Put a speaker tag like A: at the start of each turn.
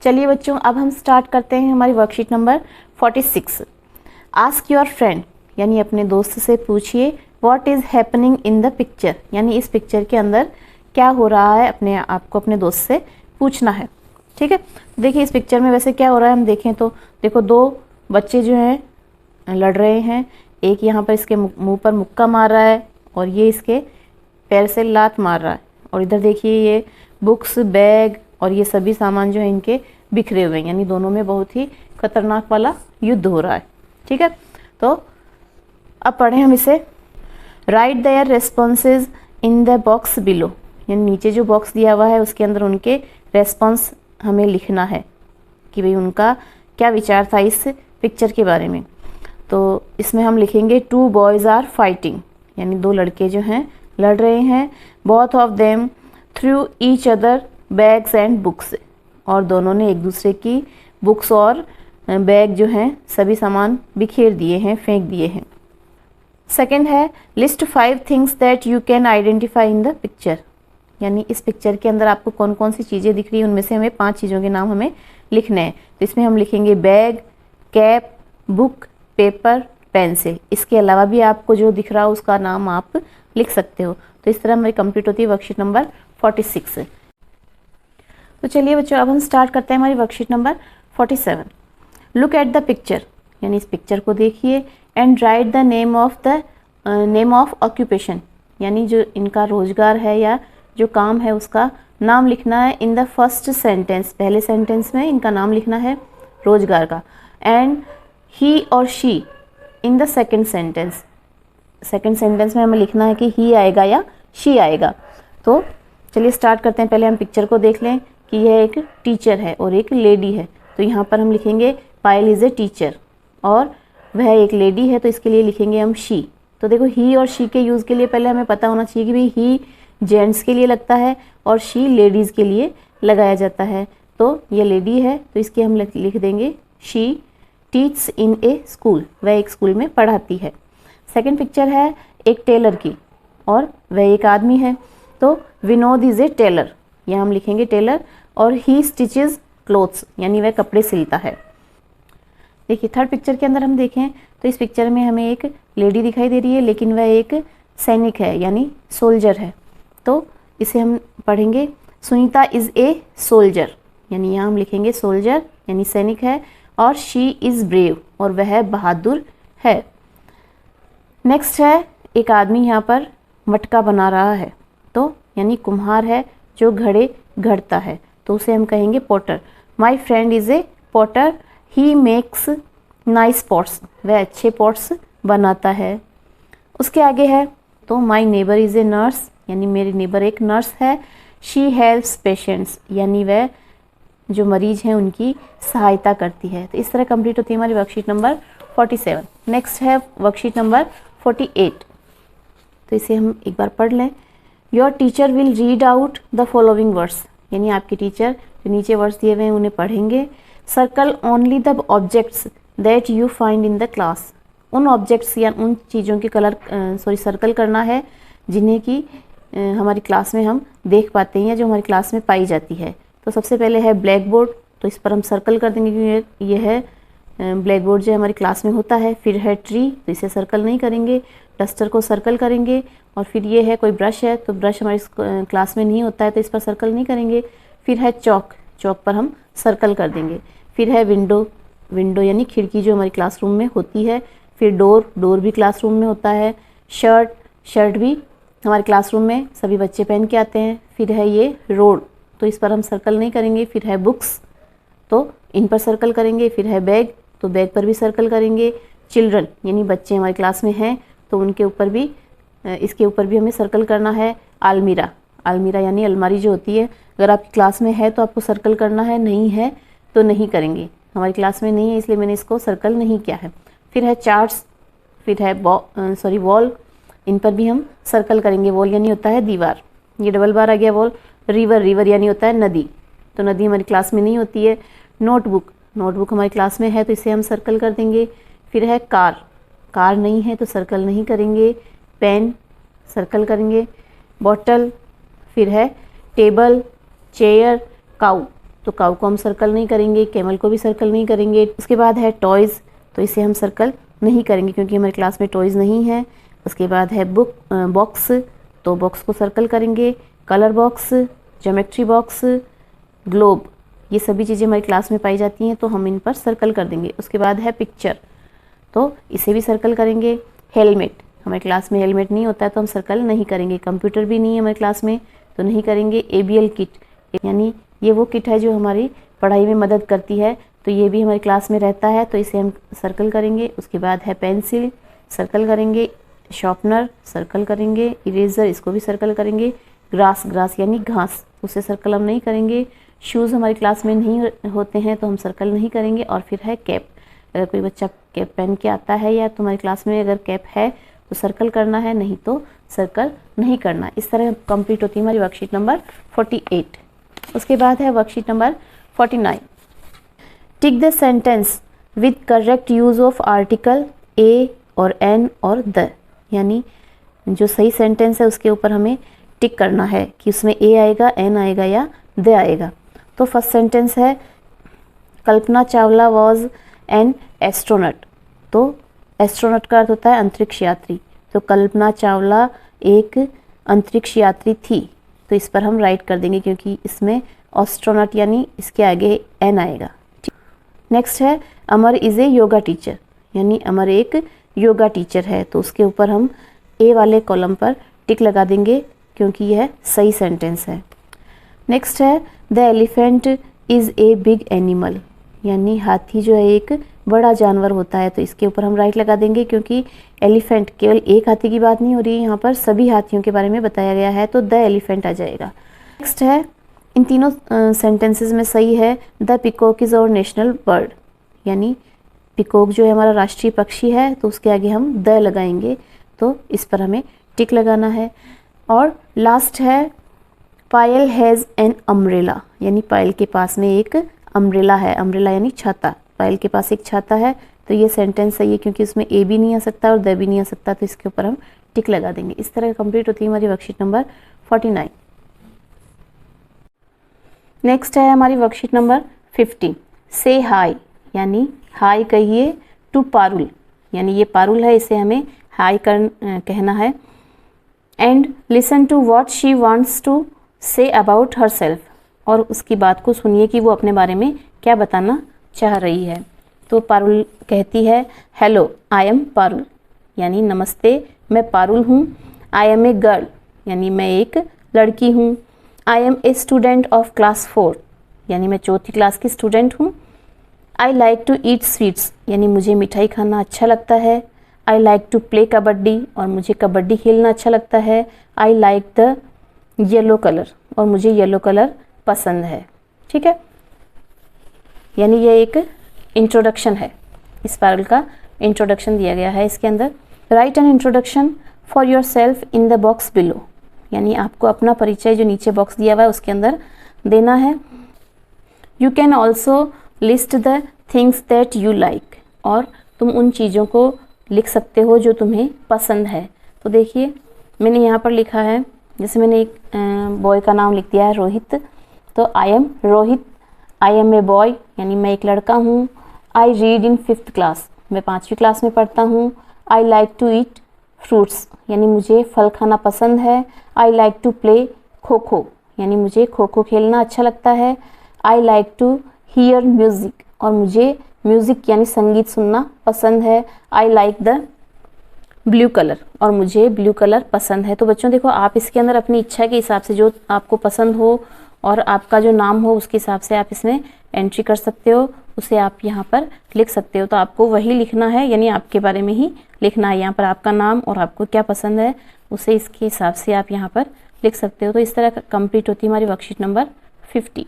A: चलिए बच्चों, अब हम स्टार्ट करते हैं हमारी worksheet number 46। Ask your friend, यानी अपने दोस्त से पूछिए what is happening in the picture, यानी इस पिक्चर के अंदर क्या हो रहा है, अपने आपको अपने दोस्त से पूछना है। ठीक है, देखिए इस पिक्चर में वैसे क्या हो रहा है हम देखें तो देखो, दो बच्चे जो हैं लड़ रहे हैं। एक यहाँ पर इसके मुंह पर मुक्का मार रहा है और ये इसके पैर से लात मार रहा है। और इधर देखिए ये बुक्स, बैग और ये सभी सामान जो है इनके बिखरे हुए हैं, यानी दोनों में बहुत ही खतरनाक वाला युद्ध हो रहा है। ठीक है, तो अब पढ़ें हम इसे। Write their responses in the box below, यानी नीचे जो बॉक्स दिया हुआ है उसके अंदर उनके रेस्पॉन्स हमें लिखना है कि भाई उनका क्या विचार था इस पिक्चर के बारे में। तो इसमें हम लिखेंगे टू बॉयज़ आर फाइटिंग, यानी दो लड़के जो हैं लड़ रहे हैं। Both of them through each other bags and books, और दोनों ने एक दूसरे की बुक्स और बैग जो हैं सभी सामान बिखेर दिए हैं, फेंक दिए हैं। सेकंड है list 5 things that you can identify in the picture, यानी इस पिक्चर के अंदर आपको कौन कौन सी चीज़ें दिख रही हैं उनमें से हमें 5 चीज़ों के नाम हमें लिखने हैं। तो इसमें हम लिखेंगे bag, cap, book, paper, pencil. इसके अलावा भी आपको जो दिख रहा हो उसका नाम आप लिख सकते हो। तो इस तरह हमारी कंप्लीट होती है वर्कशीट नंबर 46। तो चलिए बच्चों, अब हम स्टार्ट करते हैं हमारी worksheet number 47। Look at the picture, यानी इस पिक्चर को देखिए। And right the name of occupation, यानी जो इनका रोजगार है या जो काम है उसका नाम लिखना है इन द फर्स्ट सेंटेंस, पहले सेंटेंस में इनका नाम लिखना है रोजगार का। एंड ही और she in the second sentence, second sentence में हमें लिखना है कि ही आएगा या शी आएगा। तो चलिए स्टार्ट करते हैं। पहले हम पिक्चर को देख लें कि यह एक टीचर है और एक लेडी है। तो यहाँ पर हम लिखेंगे पायल इज़ ए टीचर और वह एक लेडी है, तो इसके लिए लिखेंगे हम शी। तो देखो ही और शी के यूज़ के लिए पहले हमें पता होना चाहिए कि भाई ही जेंट्स के लिए लगता है और शी लेडीज़ के लिए लगाया जाता है। तो ये लेडी है तो इसके हम लिख देंगे शी टीच्स इन ए स्कूल, वह एक स्कूल में पढ़ाती है। सेकंड पिक्चर है एक टेलर की और वह एक आदमी है। तो विनोद इज़ ए टेलर, यहाँ हम लिखेंगे टेलर। और ही स्टिचेस क्लोथ्स, यानी वह कपड़े सिलता है। देखिए थर्ड पिक्चर के अंदर हम देखें तो इस पिक्चर में हमें एक लेडी दिखाई दे रही है, लेकिन वह एक सैनिक है यानी सोल्जर है। तो इसे हम पढ़ेंगे सुनीता इज़ ए सोल्जर, यानी यहाँ हम लिखेंगे सोल्जर यानी सैनिक है। और शी इज़ ब्रेव, और वह बहादुर है। नेक्स्ट है एक आदमी यहाँ पर मटका बना रहा है, तो यानी कुम्हार है जो घड़े घड़ता है, तो उसे हम कहेंगे Potter. My friend is a Potter, he makes nice pots, वह अच्छे पॉट्स बनाता है। उसके आगे है तो my neighbour is a nurse, यानी मेरी नेबर एक नर्स है। शी हेल्प्स पेशेंट्स, यानी वह जो मरीज हैं उनकी सहायता करती है। तो इस तरह कंप्लीट होती है हमारी वर्कशीट नंबर 47। नेक्स्ट है वर्कशीट नंबर 48। तो इसे हम एक बार पढ़ लें। Your teacher will read out the following words, यानी आपके टीचर जो नीचे वर्ड्स दिए हुए हैं उन्हें पढ़ेंगे। Circle only the objects that you find in the class, उन ऑब्जेक्ट्स या उन चीज़ों की सर्कल करना है जिन्हें कि हमारी क्लास में हम देख पाते हैं या जो हमारी क्लास में पाई जाती है। तो सबसे पहले है ब्लैक बोर्ड, तो इस पर हम सर्कल कर देंगे क्योंकि ये है ब्लैक बोर्ड जो हमारी क्लास में होता है। फिर है ट्री, तो इसे सर्कल नहीं करेंगे, डस्टर को सर्कल करेंगे। और फिर ये है कोई ब्रश है, तो ब्रश हमारी क्लास में नहीं होता है तो इस पर सर्कल नहीं करेंगे। फिर है चौक, चौक पर हम सर्कल कर देंगे। फिर है विंडो, विंडो यानी खिड़की जो हमारी क्लासरूम में होती है। फिर डोर, डोर भी क्लासरूम में होता है। शर्ट, शर्ट भी हमारे क्लासरूम में सभी बच्चे पहन के आते हैं। फिर है ये रोड, तो इस पर हम सर्कल नहीं करेंगे। फिर है बुक्स, तो इन पर सर्कल करेंगे। फिर है बैग, तो बैग पर भी सर्कल करेंगे। चिल्ड्रन यानी बच्चे हमारी क्लास में हैं तो उनके ऊपर भी, इसके ऊपर भी हमें सर्कल करना है। अलमीरा, अलमीरा यानी अलमारी जो होती है, अगर आपकी क्लास में है तो आपको सर्कल करना है, नहीं है तो नहीं करेंगे। हमारी क्लास में नहीं है इसलिए मैंने इसको सर्कल नहीं किया है। फिर है चार्ट्स, फिर है वॉल, इन पर भी हम सर्कल करेंगे। वॉल यानी होता है दीवार, ये डबल बार आ गया वॉल। रिवर, रिवर यानी होता है नदी, तो नदी हमारी क्लास में नहीं होती है। नोटबुक, नोटबुक हमारी क्लास में है तो इसे हम सर्कल कर देंगे। फिर है कार, कार नहीं है तो सर्कल नहीं करेंगे। पेन, सर्कल करेंगे। बॉटल, फिर है टेबल, चेयर, काऊ, तो काऊ को हम सर्कल नहीं करेंगे, कैमल को भी सर्कल नहीं करेंगे। उसके बाद है टॉयज़, तो इसे हम सर्कल नहीं करेंगे क्योंकि हमारी क्लास में टॉयज़ नहीं है। उसके बाद है बॉक्स, तो बॉक्स को सर्कल करेंगे। Colour box, geometry box, globe, ये सभी चीज़ें हमारी क्लास में पाई जाती हैं, तो हम इन पर सर्कल कर देंगे। उसके बाद है पिक्चर, तो इसे भी सर्कल करेंगे। हेलमेट, हमारी क्लास में हेलमेट नहीं होता है तो हम सर्कल नहीं करेंगे। कंप्यूटर भी नहीं है हमारी क्लास में तो नहीं करेंगे। ABL किट, यानी ये वो किट है जो हमारी पढ़ाई में मदद करती है, तो ये भी हमारी क्लास में रहता है, तो इसे हम सर्कल करेंगे। उसके बाद है पेंसिल, सर्कल करेंगे। शार्पनर, सर्कल करेंगे। इरेजर, इसको भी सर्कल करेंगे। ग्रास यानी घास, उसे सर्कल हम नहीं करेंगे। शूज़ हमारी क्लास में नहीं होते हैं तो हम सर्कल नहीं करेंगे। और फिर है कैप, अगर कोई बच्चा कैप पहन के आता है या तुम्हारी क्लास में अगर कैप है तो सर्कल करना है, नहीं तो सर्कल नहीं करना। इस तरह कंप्लीट होती है हमारी वर्कशीट नंबर 48। उसके बाद है worksheet number 49। Tick the sentence with correct use of article a और एन और द, यानी जो सही सेंटेंस है उसके ऊपर हमें टिक करना है कि उसमें ए आएगा, एन आएगा या द आएगा। तो फर्स्ट सेंटेंस है Kalpana Chawla was an astronaut, तो एस्ट्रोनट का अर्थ होता है अंतरिक्ष यात्री, तो कल्पना चावला एक अंतरिक्ष यात्री थी, तो इस पर हम राइट कर देंगे क्योंकि इसमें एस्ट्रोनट यानी इसके आगे एन आएगा। नेक्स्ट है अमर इज़ ए योगा टीचर, यानी अमर एक योगा टीचर है, तो उसके ऊपर हम ए वाले कॉलम पर टिक लगा देंगे क्योंकि यह सही सेंटेंस है। नेक्स्ट है the elephant is a big animal, यानी हाथी जो है एक बड़ा जानवर होता है, तो इसके ऊपर हम राइट लगा देंगे क्योंकि एलिफेंट केवल एक हाथी की बात नहीं हो रही है, यहाँ पर सभी हाथियों के बारे में बताया गया है, तो द एलिफेंट आ जाएगा। नेक्स्ट है इन तीनों सेंटेंसेस में सही है the peacock is our national bird, यानी पिकॉक जो है हमारा राष्ट्रीय पक्षी है, तो उसके आगे हम द लगाएंगे, तो इस पर हमें टिक लगाना है। और लास्ट है पायल हैज़ एन अम्ब्रेला, यानी पायल के पास में एक अम्ब्रेला है। अम्ब्रेला यानी छाता, पायल के पास एक छाता है, तो ये सेंटेंस सही है क्योंकि उसमें ए भी नहीं आ सकता और द भी नहीं आ सकता, तो इसके ऊपर हम टिक लगा देंगे। इस तरह कंप्लीट होती है हमारी वर्कशीट नंबर 49। नेक्स्ट है हमारी वर्कशीट नंबर 50। से हाय, यानी हाय कहिए टू पारुल, यानी ये पारुल है, इसे हमें हाय कहना है। And listen to what she wants to say about herself, और उसकी बात को सुनिए कि वो अपने बारे में क्या बताना चाह रही है। तो पारुल कहती है हेलो आई एम पारुल, यानी नमस्ते मैं पारुल हूँ। आई एम ए गर्ल, यानी मैं एक लड़की हूँ। I am a student of class 4, यानी मैं 4th क्लास की स्टूडेंट हूँ। I like to eat sweets, यानी मुझे मिठाई खाना अच्छा लगता है। I like to play kabaddi, और मुझे कबड्डी खेलना अच्छा लगता है। I like the yellow colour, और मुझे येलो कलर पसंद है। ठीक है, यानी ये एक इंट्रोडक्शन है, इस पारुल का इंट्रोडक्शन दिया गया है इसके अंदर। Right an introduction for your self in the box below, यानी आपको अपना परिचय जो नीचे बॉक्स दिया हुआ है उसके अंदर देना है। You can also list the things that you like, और तुम उन चीज़ों को लिख सकते हो जो तुम्हें पसंद है। तो देखिए मैंने यहाँ पर लिखा है, जैसे मैंने एक बॉय का नाम लिख दिया है रोहित, तो I am Rohit. I am a boy, यानी मैं एक लड़का हूँ। I read in 5th class, मैं 5वीं क्लास में पढ़ता हूँ। I like to eat fruits, यानी मुझे फल खाना पसंद है। I like to play kho kho, यानी मुझे खो खो खेलना अच्छा लगता है। I like to hear music, और मुझे म्यूज़िक यानी संगीत सुनना पसंद है। I like the blue colour, और मुझे ब्लू कलर पसंद है। तो बच्चों देखो, आप इसके अंदर अपनी इच्छा के हिसाब से जो आपको पसंद हो और आपका जो नाम हो उसके हिसाब से आप इसमें एंट्री कर सकते हो, उसे आप यहाँ पर लिख सकते हो। तो आपको वही लिखना है, यानी आपके बारे में ही लिखना है। यहाँ पर आपका नाम और आपको क्या पसंद है उसे इसके हिसाब से आप यहाँ पर लिख सकते हो। तो इस तरह कंप्लीट होती है हमारी वर्कशीट नंबर 50।